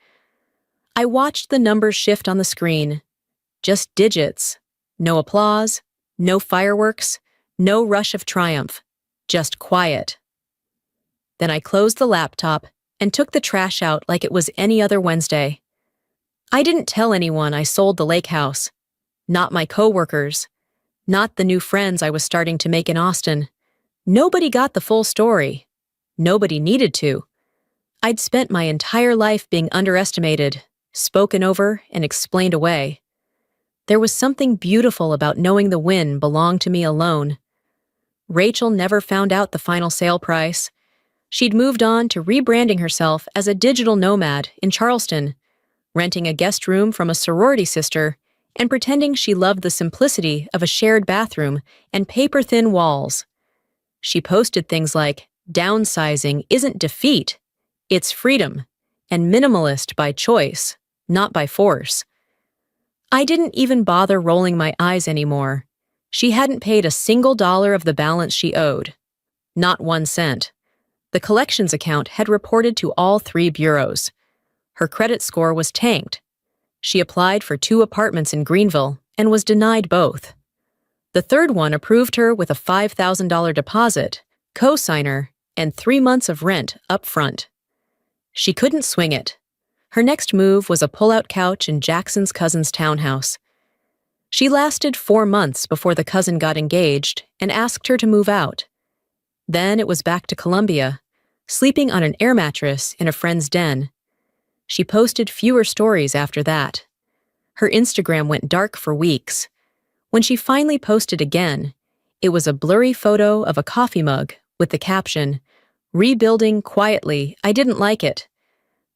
I watched the numbers shift on the screen. Just digits. No applause, no fireworks, no rush of triumph. Just quiet. Then I closed the laptop and took the trash out like it was any other Wednesday. I didn't tell anyone I sold the lake house. Not my coworkers. Not the new friends I was starting to make in Austin. Nobody got the full story. Nobody needed to. I'd spent my entire life being underestimated, spoken over, and explained away. There was something beautiful about knowing the win belonged to me alone. Rachel never found out the final sale price. She'd moved on to rebranding herself as a digital nomad in Charleston, renting a guest room from a sorority sister, and pretending she loved the simplicity of a shared bathroom and paper-thin walls. She posted things like, "Downsizing isn't defeat, it's freedom, and minimalist by choice, not by force." I didn't even bother rolling my eyes anymore. She hadn't paid a single dollar of the balance she owed. Not 1 cent. The collections account had reported to all 3 bureaus. Her credit score was tanked. She applied for 2 apartments in Greenville and was denied both. The third one approved her with a $5,000 deposit, co-signer, and 3 months of rent up front. She couldn't swing it. Her next move was a pull-out couch in Jackson's cousin's townhouse. She lasted 4 months before the cousin got engaged and asked her to move out. Then it was back to Columbia, sleeping on an air mattress in a friend's den. She posted fewer stories after that. Her Instagram went dark for weeks. When she finally posted again, It was a blurry photo of a coffee mug with the caption, "Rebuilding quietly, I didn't like it."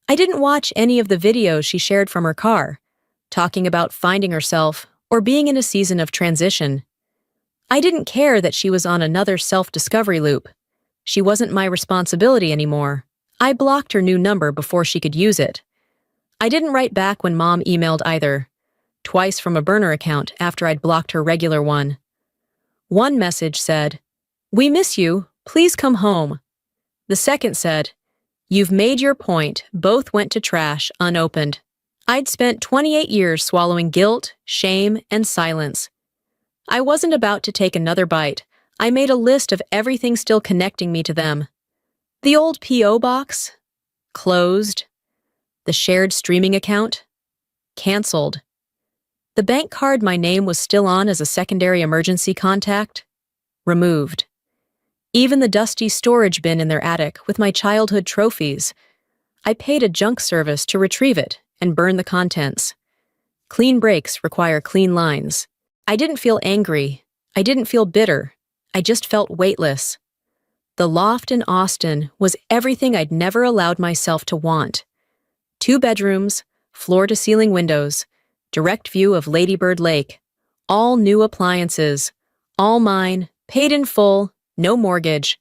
I didn't watch any of the videos she shared from her car, talking about finding herself or being in a season of transition. I didn't care that she was on another self-discovery loop. She wasn't my responsibility anymore. I blocked her new number before she could use it. I didn't write back when Mom emailed either, twice from a burner account after I'd blocked her regular one. One message said, "We miss you, please come home." The second said, "You've made your point, both went to trash, unopened." I'd spent 28 years swallowing guilt, shame, and silence. I wasn't about to take another bite. I made a list of everything still connecting me to them. The old P.O. box? Closed. The shared streaming account? Canceled. The bank card my name was still on as a secondary emergency contact? Removed. Even the dusty storage bin in their attic with my childhood trophies. I paid a junk service to retrieve it and burn the contents. Clean breaks require clean lines. I didn't feel angry. I didn't feel bitter. I just felt weightless. The loft in Austin was everything I'd never allowed myself to want. 2 bedrooms, floor-to-ceiling windows, direct view of Lady Bird Lake, all new appliances, all mine, paid in full, no mortgage.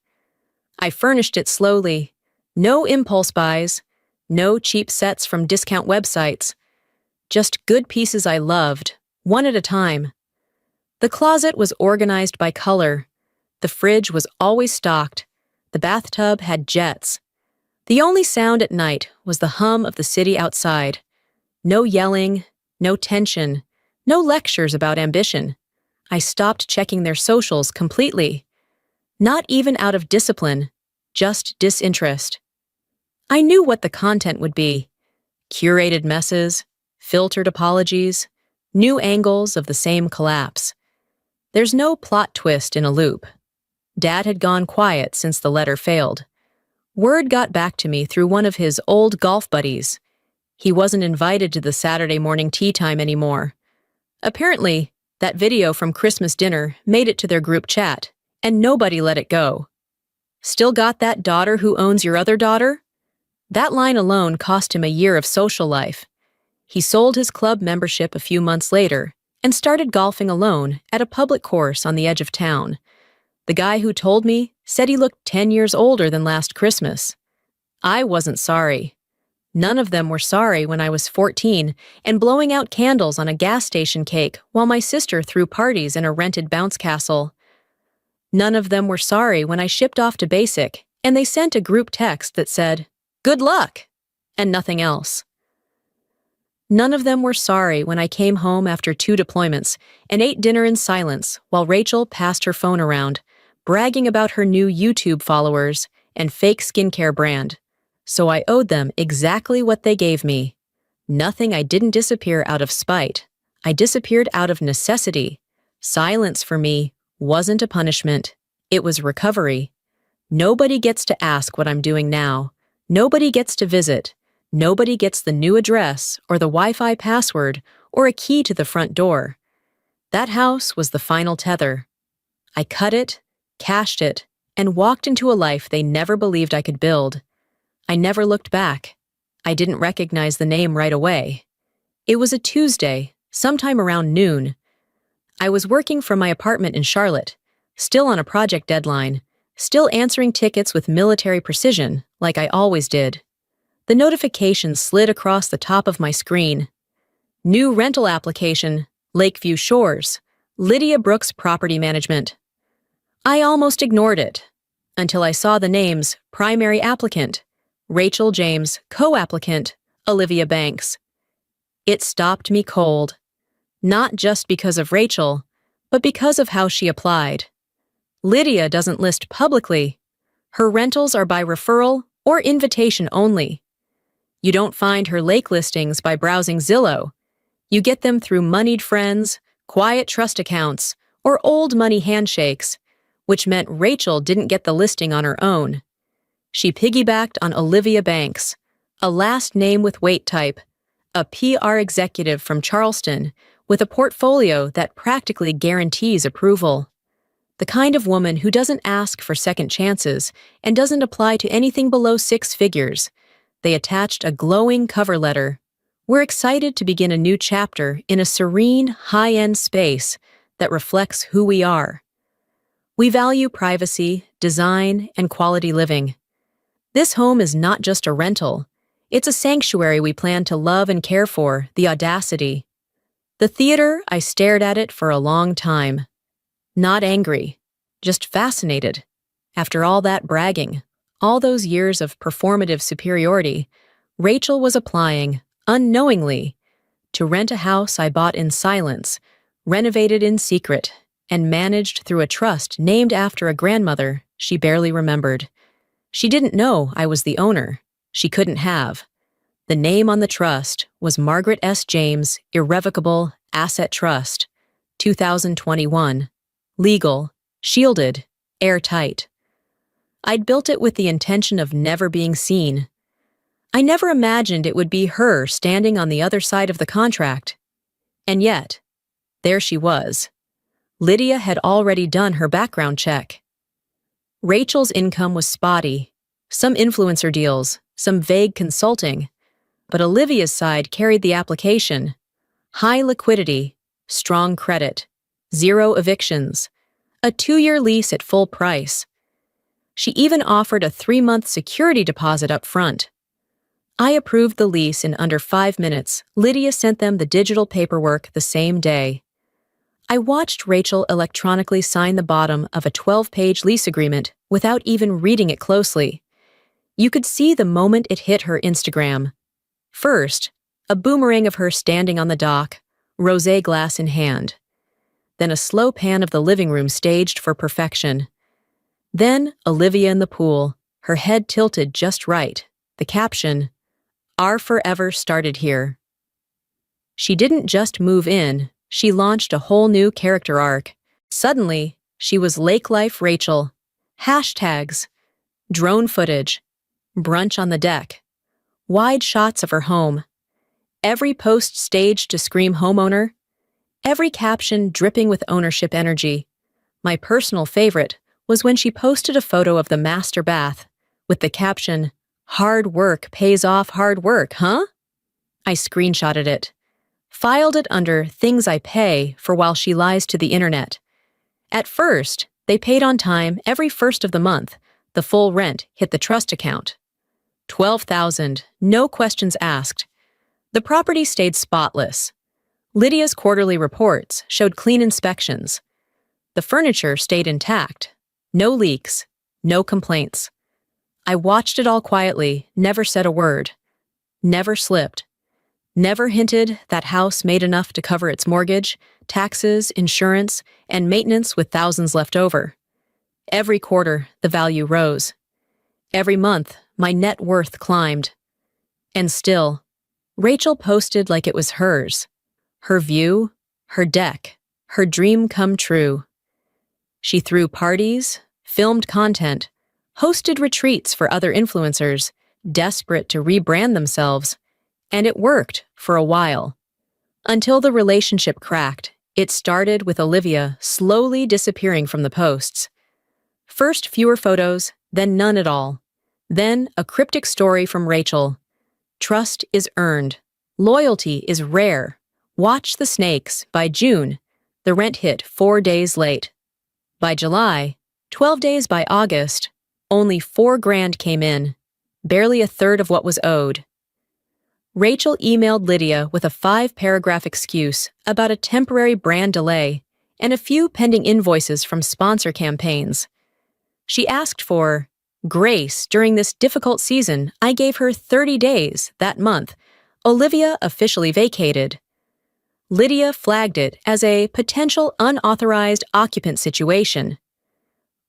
I furnished it slowly. No impulse buys, no cheap sets from discount websites. Just good pieces I loved, one at a time. The closet was organized by color. The fridge was always stocked. The bathtub had jets. The only sound at night was the hum of the city outside. No yelling, no tension, no lectures about ambition. I stopped checking their socials completely. Not even out of discipline, just disinterest. I knew what the content would be. Curated messes, filtered apologies, new angles of the same collapse. There's no plot twist in a loop. Dad had gone quiet since the letter failed. Word got back to me through one of his old golf buddies. He wasn't invited to the Saturday morning tea time anymore. Apparently, that video from Christmas dinner made it to their group chat, and nobody let it go. "Still got that daughter who owns your other daughter?" That line alone cost him a year of social life. He sold his club membership a few months later and started golfing alone at a public course on the edge of town. The guy who told me said he looked 10 years older than last Christmas. I wasn't sorry. None of them were sorry when I was 14 and blowing out candles on a gas station cake while my sister threw parties in a rented bounce castle. None of them were sorry when I shipped off to basic and they sent a group text that said, "Good luck," and nothing else. None of them were sorry when I came home after 2 deployments and ate dinner in silence while Rachel passed her phone around, bragging about her new YouTube followers and fake skincare brand. So I owed them exactly what they gave me. Nothing. I didn't disappear out of spite. I disappeared out of necessity. Silence for me wasn't a punishment. It was recovery. Nobody gets to ask what I'm doing now. Nobody gets to visit. Nobody gets the new address or the Wi-Fi password or a key to the front door. That house was the final tether. I cut it, cashed it, and walked into a life they never believed I could build. I never looked back. I didn't recognize the name right away. It was a Tuesday, sometime around noon. I was working from my apartment in Charlotte, still on a project deadline, still answering tickets with military precision, like I always did. The notification slid across the top of my screen. New rental application, Lakeview Shores, Lydia Brooks Property Management. I almost ignored it, until I saw the names primary applicant, Rachel James, co-applicant, Olivia Banks. It stopped me cold, not just because of Rachel, but because of how she applied. Lydia doesn't list publicly. Her rentals are by referral or invitation only. You don't find her lake listings by browsing Zillow. You get them through moneyed friends, quiet trust accounts, or old money handshakes, which meant Rachel didn't get the listing on her own. She piggybacked on Olivia Banks, a last name with weight type, a PR executive from Charleston with a portfolio that practically guarantees approval. The kind of woman who doesn't ask for second chances and doesn't apply to anything below 6 figures. They attached a glowing cover letter. We're excited to begin a new chapter in a serene, high-end space that reflects who we are. We value privacy, design, and quality living. This home is not just a rental. It's a sanctuary we plan to love and care for, the audacity. The theater, I stared at it for a long time. Not angry, just fascinated. After all that bragging, all those years of performative superiority, Rachel was applying, unknowingly, to rent a house I bought in silence, renovated in secret, and managed through a trust named after a grandmother she barely remembered. She didn't know I was the owner. She couldn't have. The name on the trust was Margaret S. James Irrevocable Asset Trust, 2021. Legal, shielded, airtight. I'd built it with the intention of never being seen. I never imagined it would be her standing on the other side of the contract. And yet, there she was. Lydia had already done her background check. Rachel's income was spotty, some influencer deals, some vague consulting, but Olivia's side carried the application. High liquidity, strong credit, 0 evictions, a 2-year lease at full price. She even offered a 3-month security deposit up front. I approved the lease in under 5 minutes. Lydia sent them the digital paperwork the same day. I watched Rachel electronically sign the bottom of a 12-page lease agreement without even reading it closely. You could see the moment it hit her Instagram. First, a boomerang of her standing on the dock, rosé glass in hand. Then a slow pan of the living room staged for perfection. Then Olivia in the pool, her head tilted just right. The caption, "Our forever started here." She didn't just move in, she launched a whole new character arc. Suddenly, she was Lake Life Rachel. Hashtags, drone footage, brunch on the deck, wide shots of her home. Every post staged to scream homeowner, every caption dripping with ownership energy. My personal favorite was when she posted a photo of the master bath with the caption, "Hard work pays off hard work, huh?" I screenshotted it, filed it under things I pay for while she lies to the internet. At first, they paid on time every first of the month. The full rent hit the trust account. $12,000, no questions asked. The property stayed spotless. Lydia's quarterly reports showed clean inspections. The furniture stayed intact. No leaks, no complaints. I watched it all quietly, never said a word. Never slipped. Never hinted that house made enough to cover its mortgage, taxes, insurance, and maintenance with thousands left over. Every quarter, the value rose. Every month, my net worth climbed. And still, Rachel posted like it was hers. Her view, her deck, her dream come true. She threw parties, filmed content, hosted retreats for other influencers, desperate to rebrand themselves. And it worked for a while. Until the relationship cracked, it started with Olivia slowly disappearing from the posts. First fewer photos, then none at all. Then a cryptic story from Rachel. Trust is earned. Loyalty is rare. Watch the snakes. By June, the rent hit 4 days late. By July, 12 days by August, only $4,000 came in, barely a third of what was owed. Rachel emailed Lydia with a 5-paragraph excuse about a temporary brand delay and a few pending invoices from sponsor campaigns. She asked for grace during this difficult season. I gave her 30 days that month. Olivia officially vacated. Lydia flagged it as a potential unauthorized occupant situation.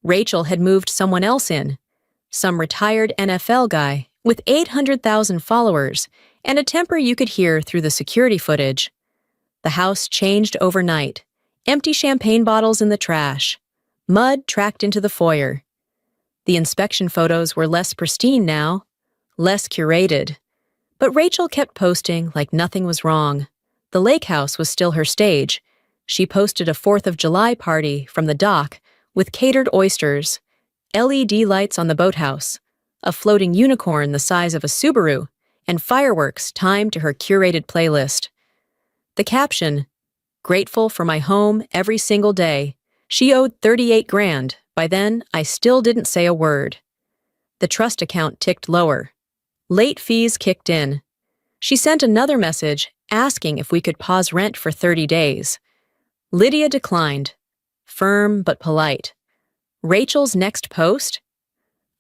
Rachel had moved someone else in, some retired NFL guy with 800,000 followers and a temper you could hear through the security footage. The house changed overnight. Empty champagne bottles in the trash. Mud tracked into the foyer. The inspection photos were less pristine now, less curated. But Rachel kept posting like nothing was wrong. The lake house was still her stage. She posted a 4th of July party from the dock with catered oysters, LED lights on the boathouse, a floating unicorn the size of a Subaru, and fireworks timed to her curated playlist. The caption, "Grateful for my home every single day. She owed 38 grand. By then, I still didn't say a word." The trust account ticked lower. Late fees kicked in. She sent another message asking if we could pause rent for 30 days. Lydia declined, firm but polite. Rachel's next post?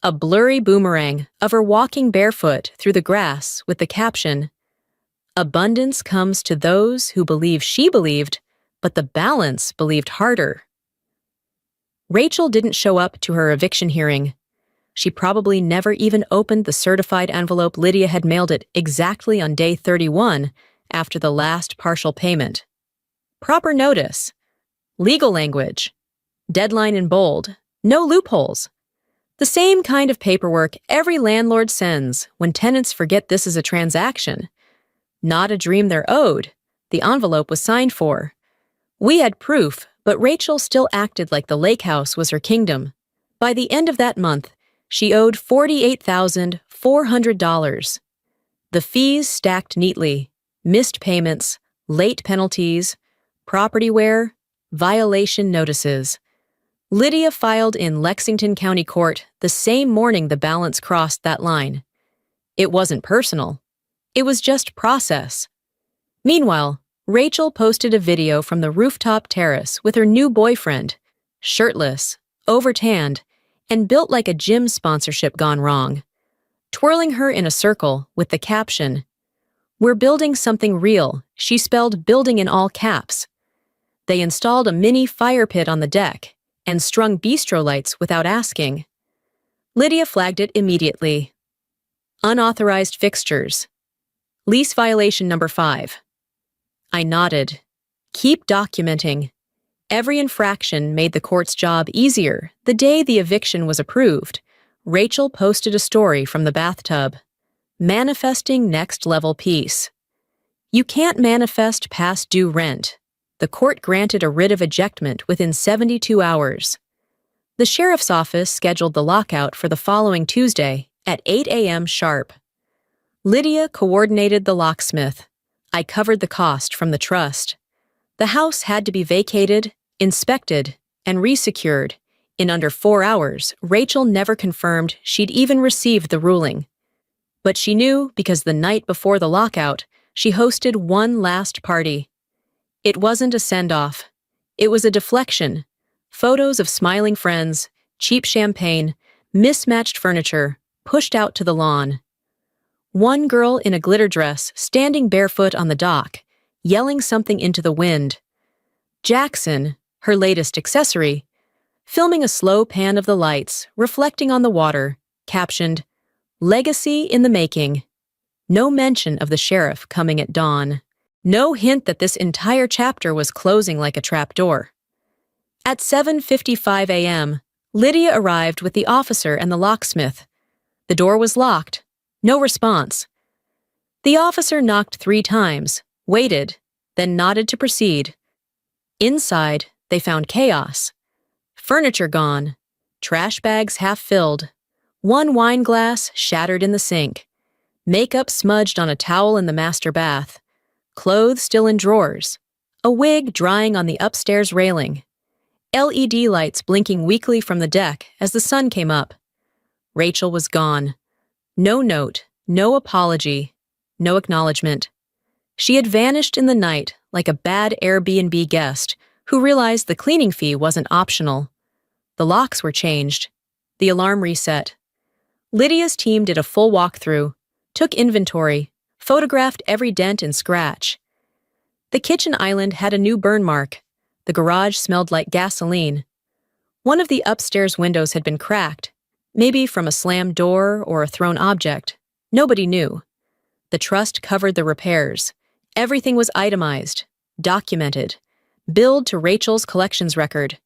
A blurry boomerang of her walking barefoot through the grass with the caption, "Abundance comes to those who believe she believed, but the balance believed harder." Rachel didn't show up to her eviction hearing. She probably never even opened the certified envelope Lydia had mailed it exactly on day 31 after the last partial payment. Proper notice. Legal language. Deadline in bold. No loopholes. The same kind of paperwork every landlord sends when tenants forget this is a transaction. Not a dream they're owed. The envelope was signed for. We had proof, but Rachel still acted like the lake house was her kingdom. By the end of that month, she owed $48,400. The fees stacked neatly, missed payments, late penalties, property wear, violation notices. Lydia filed in Lexington County Court the same morning the balance crossed that line. It wasn't personal. It was just process. Meanwhile, Rachel posted a video from the rooftop terrace with her new boyfriend, shirtless, overtanned, and built like a gym sponsorship gone wrong, twirling her in a circle with the caption, "We're building something real." She spelled building in all caps. They installed a mini fire pit on the deck and strung bistro lights without asking. Lydia flagged it immediately. Unauthorized fixtures. Lease violation number 5. I nodded. Keep documenting. Every infraction made the court's job easier. The day the eviction was approved, Rachel posted a story from the bathtub. Manifesting next-level peace. You can't manifest past due rent. The court granted a writ of ejectment within 72 hours. The sheriff's office scheduled the lockout for the following Tuesday at 8 a.m. sharp. Lydia coordinated the locksmith. I covered the cost from the trust. The house had to be vacated, inspected, and resecured. In under 4 hours, Rachel never confirmed she'd even received the ruling. But she knew because the night before the lockout, she hosted one last party. It wasn't a send-off. It was a deflection. Photos of smiling friends, cheap champagne, mismatched furniture, pushed out to the lawn. One girl in a glitter dress standing barefoot on the dock, yelling something into the wind. Jackson, her latest accessory, filming a slow pan of the lights, reflecting on the water, captioned, "Legacy in the making." No mention of the sheriff coming at dawn. No hint that this entire chapter was closing like a trapdoor. At 7:55 a.m., Lydia arrived with the officer and the locksmith. The door was locked. No response. The officer knocked 3 times, waited, then nodded to proceed. Inside, they found chaos. Furniture gone, trash bags half filled, one wine glass shattered in the sink, makeup smudged on a towel in the master bath, clothes still in drawers, a wig drying on the upstairs railing, LED lights blinking weakly from the deck as the sun came up. Rachel was gone. No note, no apology, no acknowledgement. She had vanished in the night like a bad Airbnb guest who realized the cleaning fee wasn't optional. The locks were changed. The alarm reset. Lydia's team did a full walkthrough, took inventory, photographed every dent and scratch. The kitchen island had a new burn mark. The garage smelled like gasoline. One of the upstairs windows had been cracked, maybe from a slammed door or a thrown object. Nobody knew. The trust covered the repairs. Everything was itemized, documented, billed to Rachel's collections record.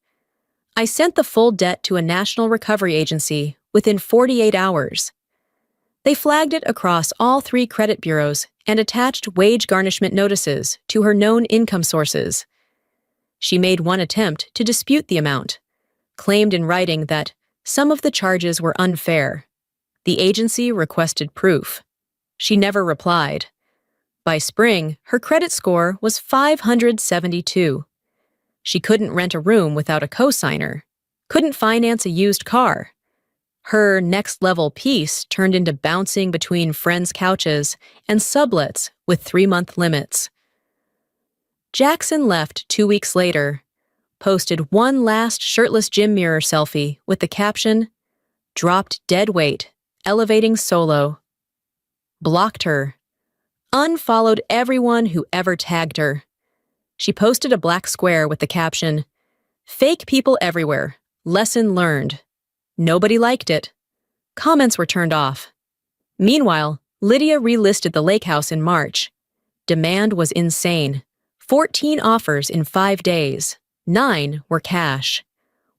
I sent the full debt to a national recovery agency within 48 hours. They flagged it across all 3 credit bureaus and attached wage garnishment notices to her known income sources. She made one attempt to dispute the amount, claimed in writing that some of the charges were unfair. The agency requested proof. She never replied. By spring, her credit score was 572. She couldn't rent a room without a cosigner, couldn't finance a used car. Her next-level piece turned into bouncing between friends' couches and sublets with 3-month limits. Jackson left 2 weeks later, posted one last shirtless gym mirror selfie with the caption, "Dropped dead weight, elevating solo." Blocked her. Unfollowed everyone who ever tagged her. She posted a black square with the caption, "Fake people everywhere. Lesson learned." Nobody liked it. Comments were turned off. Meanwhile, Lydia relisted the lake house in March. Demand was insane. 14 offers in 5 days. 9 were cash.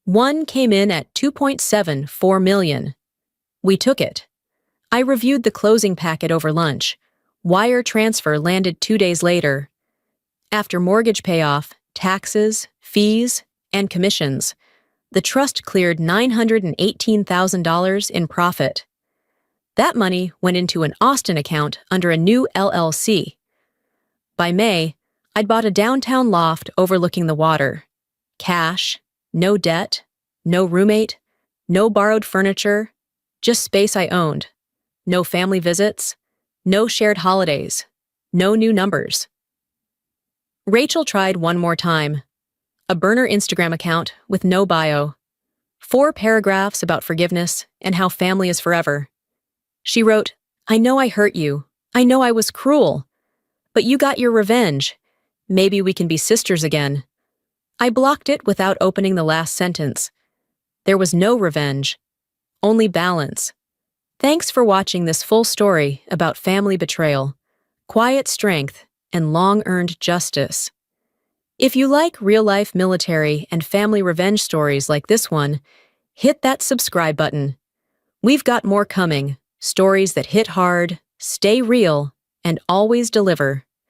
One came in at $2.74 million. We took it. I reviewed the closing packet over lunch. Wire transfer landed 2 days later. After mortgage payoff, taxes, fees, and commissions, the trust cleared $918,000 in profit. That money went into an Austin account under a new LLC. By May, I'd bought a downtown loft overlooking the water. Cash, no debt, no roommate, no borrowed furniture, just space I owned. No family visits, no shared holidays, no new numbers. Rachel tried one more time. A burner Instagram account with no bio. 4 paragraphs about forgiveness and how family is forever. She wrote, "I know I hurt you. I know I was cruel. But you got your revenge. Maybe we can be sisters again." I blocked it without opening the last sentence. There was no revenge, only balance. Thanks for watching this full story about family betrayal, quiet strength, and long-earned justice. If you like real-life military and family revenge stories like this one, hit that subscribe button. We've got more coming, stories that hit hard, stay real, and always deliver.